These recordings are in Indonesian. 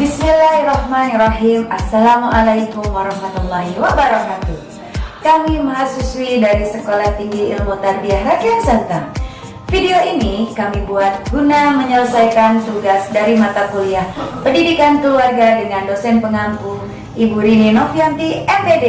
Bismillahirrahmanirrahim. Assalamualaikum warahmatullahi wabarakatuh. Kami mahasiswi dari Sekolah Tinggi Ilmu Tarbiyah Rakyat Santang. Video ini kami buat guna menyelesaikan tugas dari mata kuliah Pendidikan Keluarga dengan dosen pengampu Ibu Rini Novianti, MPD.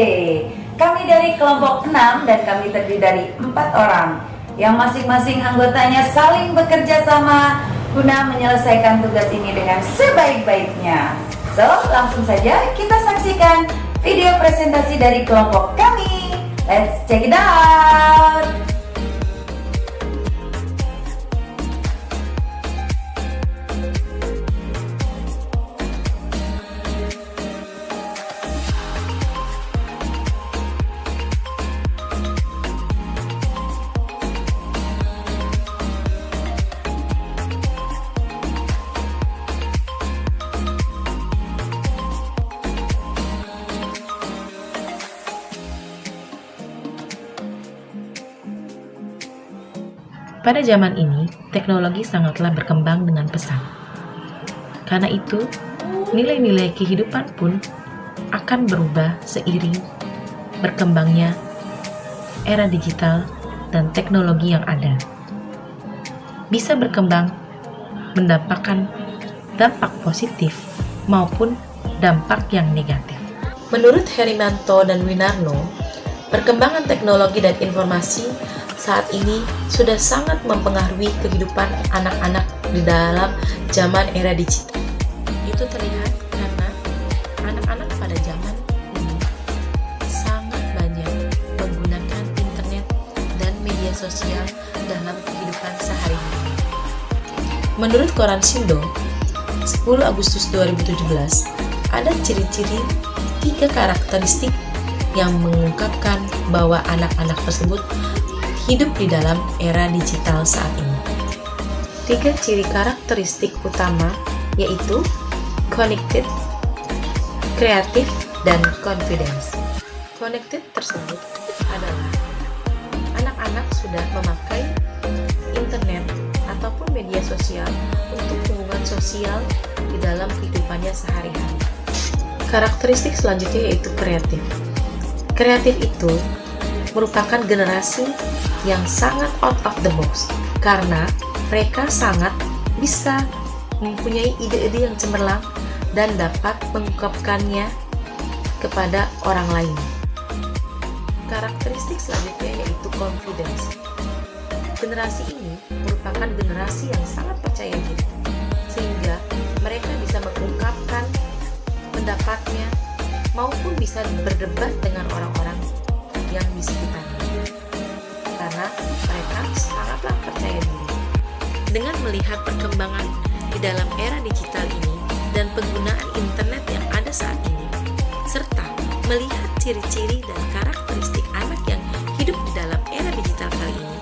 Kami dari kelompok 6 dan kami terdiri dari 4 orang yang masing-masing anggotanya saling bekerja sama guna menyelesaikan tugas ini dengan sebaik-baiknya. So, langsung saja kita saksikan video presentasi dari kelompok kami. Let's check it out. Pada zaman ini, teknologi sangatlah berkembang dengan pesat. Karena itu, nilai-nilai kehidupan pun akan berubah seiring berkembangnya era digital dan teknologi yang ada. Bisa berkembang mendapatkan dampak positif maupun dampak yang negatif. Menurut Herimanto dan Winarno, perkembangan teknologi dan informasi saat ini sudah sangat mempengaruhi kehidupan anak-anak di dalam zaman era digital. Itu terlihat karena anak-anak pada zaman ini sangat banyak menggunakan internet dan media sosial dalam kehidupan sehari-hari. Menurut koran Sindo, 10 Agustus 2017, ada ciri-ciri 3 karakteristik yang mengungkapkan bahwa anak-anak tersebut hidup di dalam era digital saat ini. 3 ciri karakteristik utama yaitu connected, kreatif, dan confidence. Connected tersebut adalah anak-anak sudah memakai internet ataupun media sosial untuk hubungan sosial di dalam kehidupannya sehari-hari. Karakteristik selanjutnya yaitu kreatif. Kreatif itu merupakan generasi yang sangat out of the box karena mereka sangat bisa mempunyai ide-ide yang cemerlang dan dapat mengungkapkannya kepada orang lain. Karakteristik selanjutnya yaitu confidence. Generasi ini merupakan generasi yang sangat percaya diri sehingga mereka bisa mengungkapkan pendapatnya maupun bisa berdebat dengan orang-orang yang di sekitarnya karena mereka sangatlah percaya diri. Dengan melihat perkembangan di dalam era digital ini dan penggunaan internet yang ada saat ini, serta melihat ciri-ciri dan karakteristik anak yang hidup di dalam era digital kali ini,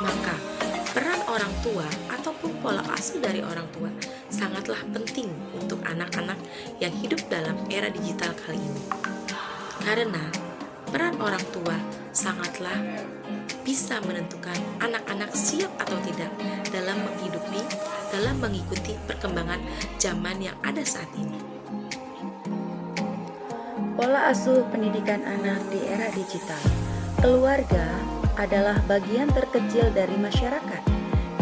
maka peran orang tua ataupun pola asuh dari orang tua sangatlah penting untuk anak-anak yang hidup dalam era digital kali ini. Karena peran orang tua sangatlah bisa menentukan anak-anak siap atau tidak dalam mengikuti perkembangan zaman yang ada saat ini. Pola asuh pendidikan anak di era digital. Keluarga adalah bagian terkecil dari masyarakat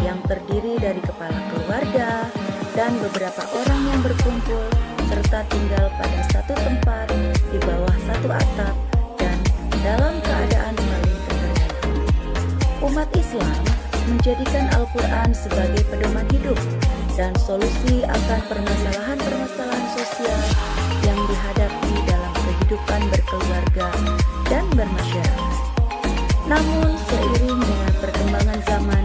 yang terdiri dari kepala keluarga dan beberapa orang yang berkumpul serta tinggal pada satu tempat di bawah satu atap dan dalam keadaan saling ketergantungan. Umat Islam menjadikan Al-Quran sebagai pedoman hidup dan solusi akan permasalahan-permasalahan sosial yang dihadapi dalam kehidupan berkeluarga dan bermasyarakat. Namun seiring dengan perkembangan zaman,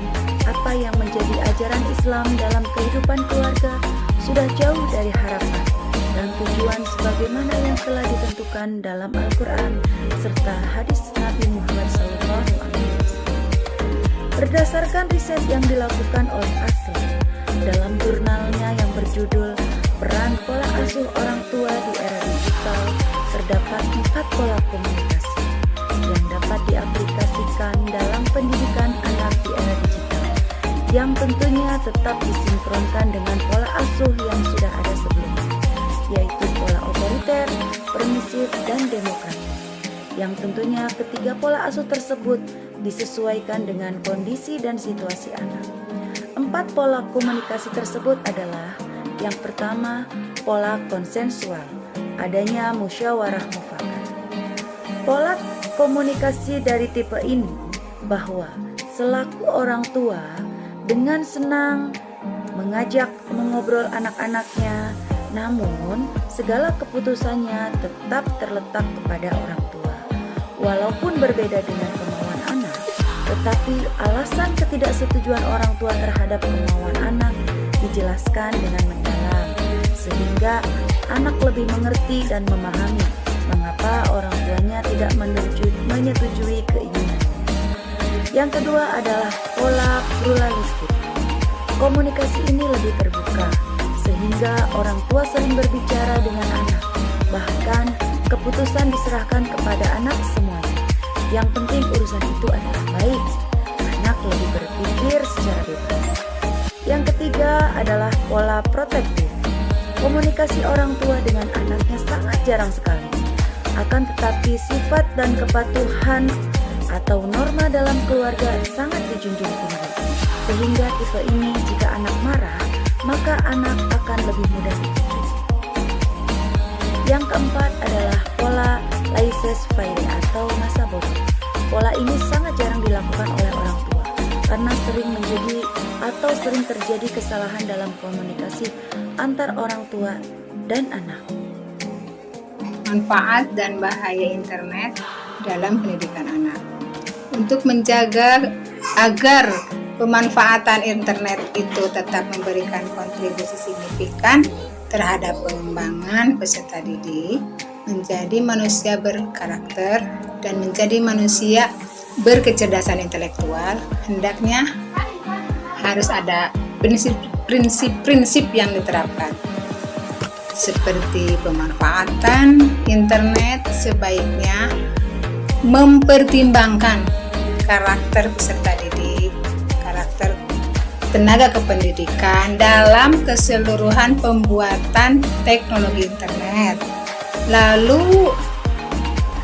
apa yang menjadi ajaran Islam dalam kehidupan keluarga sudah jauh dari harapan dan tujuan sebagaimana yang telah ditentukan dalam Al-Quran serta hadis Nabi Muhammad SAW. Berdasarkan riset yang dilakukan oleh Asli dalam jurnalnya yang berjudul Peran Pola Asuh Orang Tua di Era Digital, terdapat 4 pola komunikasi yang dapat diaplikasikan dalam pendidikan anak di era digital, yang tentunya tetap disinkronkan dengan pola asuh yang sudah ada sebelumnya. yaitu pola otoriter, permisif, dan demokratis. Yang tentunya ketiga pola asuh tersebut disesuaikan dengan kondisi dan situasi anak. 4 pola komunikasi tersebut adalah: yang pertama, pola konsensual, adanya musyawarah mufakat. Pola komunikasi dari tipe ini bahwa selaku orang tua dengan senang mengajak mengobrol anak-anaknya, namun segala keputusannya tetap terletak kepada orang tua. Walaupun berbeda dengan kemauan anak, tetapi alasan ketidaksetujuan orang tua terhadap kemauan anak dijelaskan dengan mendalam, sehingga anak lebih mengerti dan memahami mengapa orang tuanya tidak menyetujui keinginannya. Yang kedua adalah pola pluralistik. Komunikasi ini lebih terbuka, sehingga orang tua sering berbicara dengan anak. Bahkan keputusan diserahkan kepada anak semuanya. Yang penting urusan itu adalah baik. Anak lebih berpikir secara bebas. Yang ketiga adalah pola protektif. Komunikasi orang tua dengan anaknya sangat jarang sekali. Akan tetapi sifat dan kepatuhan atau norma dalam keluarga sangat dijunjung tinggi. Sehingga tipe ini jika anak marah, maka anak akan lebih mudah dipicu. Yang keempat adalah pola laissez-faire atau masa bodoh. Pola ini sangat jarang dilakukan oleh orang tua karena sering terjadi kesalahan dalam komunikasi antar orang tua dan anak. Manfaat dan bahaya internet dalam pendidikan anak. Untuk menjaga agar pemanfaatan internet itu tetap memberikan kontribusi signifikan terhadap pengembangan peserta didik, menjadi manusia berkarakter, dan menjadi manusia berkecerdasan intelektual, hendaknya harus ada prinsip-prinsip yang diterapkan. Seperti pemanfaatan internet sebaiknya mempertimbangkan karakter peserta didik, karakter tenaga kependidikan dalam keseluruhan pembuatan teknologi internet. Lalu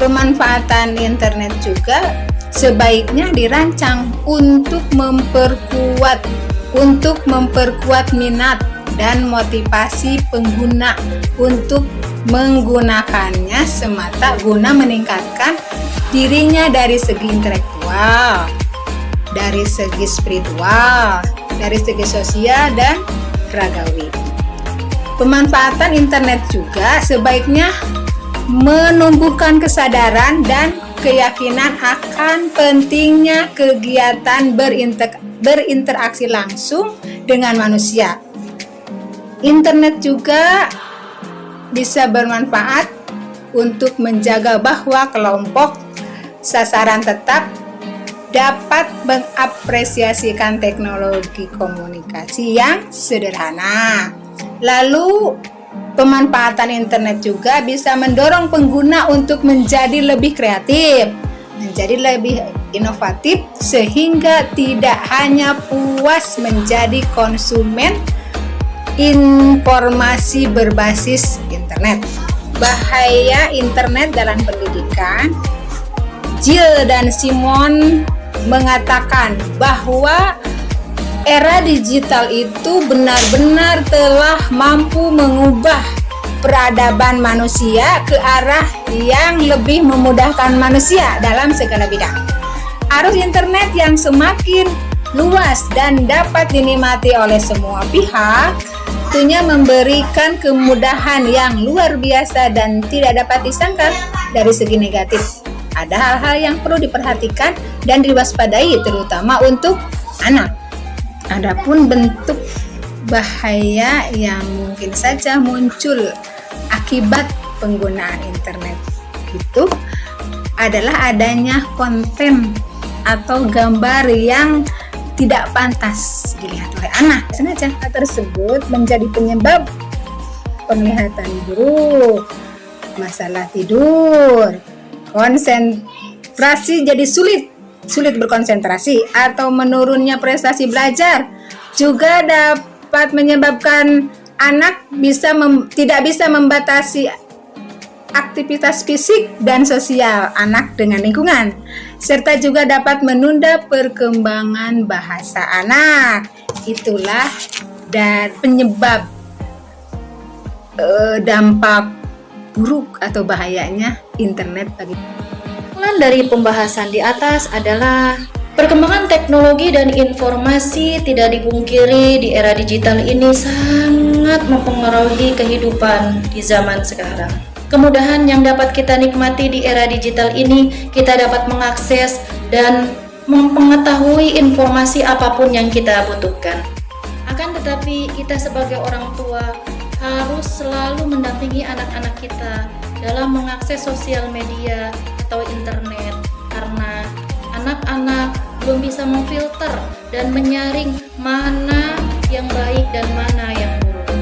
pemanfaatan internet juga sebaiknya dirancang untuk memperkuat minat dan motivasi pengguna untuk menggunakannya semata guna meningkatkan dirinya dari segi intelektual, dari segi spiritual, dari segi sosial dan ragawi. Pemanfaatan internet juga sebaiknya menumbuhkan kesadaran dan keyakinan akan pentingnya kegiatan berinteraksi langsung dengan manusia. Internet juga bisa bermanfaat untuk menjaga bahwa kelompok sasaran tetap dapat mengapresiasikan teknologi komunikasi yang sederhana. Lalu, pemanfaatan internet juga bisa mendorong pengguna untuk menjadi lebih kreatif, menjadi lebih inovatif, sehingga tidak hanya puas menjadi konsumen informasi berbasis internet. Bahaya internet dalam pendidikan. Jill dan Simon mengatakan bahwa era digital itu benar-benar telah mampu mengubah peradaban manusia ke arah yang lebih memudahkan manusia dalam segala bidang. Arus internet yang semakin luas dan dapat dinikmati oleh semua pihak tentunya memberikan kemudahan yang luar biasa dan tidak dapat disangkal dari segi negatif. Ada hal-hal yang perlu diperhatikan dan diwaspadai terutama untuk anak. Adapun bentuk bahaya yang mungkin saja muncul akibat penggunaan internet itu adalah adanya konten atau gambar yang tidak pantas dilihat oleh anak. Sengaja tersebut menjadi penyebab penglihatan buruk, masalah tidur, konsentrasi jadi sulit berkonsentrasi atau menurunnya prestasi belajar. Juga dapat menyebabkan anak tidak bisa membatasi aktivitas fisik dan sosial anak dengan lingkungan, serta juga dapat menunda perkembangan bahasa anak. Itulah dan penyebab dampak buruk atau bahayanya internet bagi. Kesimpulan dari pembahasan di atas adalah perkembangan teknologi dan informasi tidak dipungkiri di era digital ini sangat mempengaruhi kehidupan di zaman sekarang. Kemudahan yang dapat kita nikmati di era digital ini, kita dapat mengakses dan mengetahui informasi apapun yang kita butuhkan. Akan tetapi kita sebagai orang tua harus selalu mendampingi anak-anak kita dalam mengakses sosial media atau internet, karena anak-anak belum bisa memfilter dan menyaring mana yang baik dan mana yang buruk.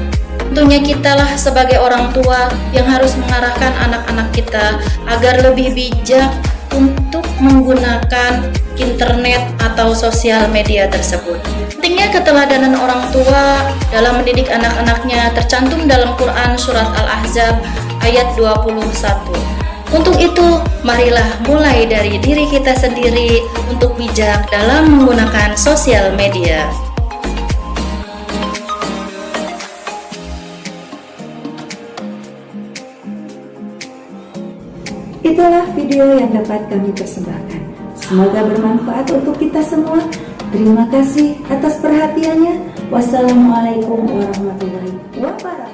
Tentunya kitalah sebagai orang tua yang harus mengarahkan anak-anak kita agar lebih bijak untuk menggunakan internet atau sosial media tersebut. Pentingnya keteladanan orang tua dalam mendidik anak-anaknya tercantum dalam Quran Surat Al-Ahzab ayat 21. Untuk itu, marilah mulai dari diri kita sendiri untuk bijak dalam menggunakan sosial media. Itulah video yang dapat kami persembahkan. Semoga bermanfaat untuk kita semua. Terima kasih atas perhatiannya. Wassalamualaikum warahmatullahi wabarakatuh.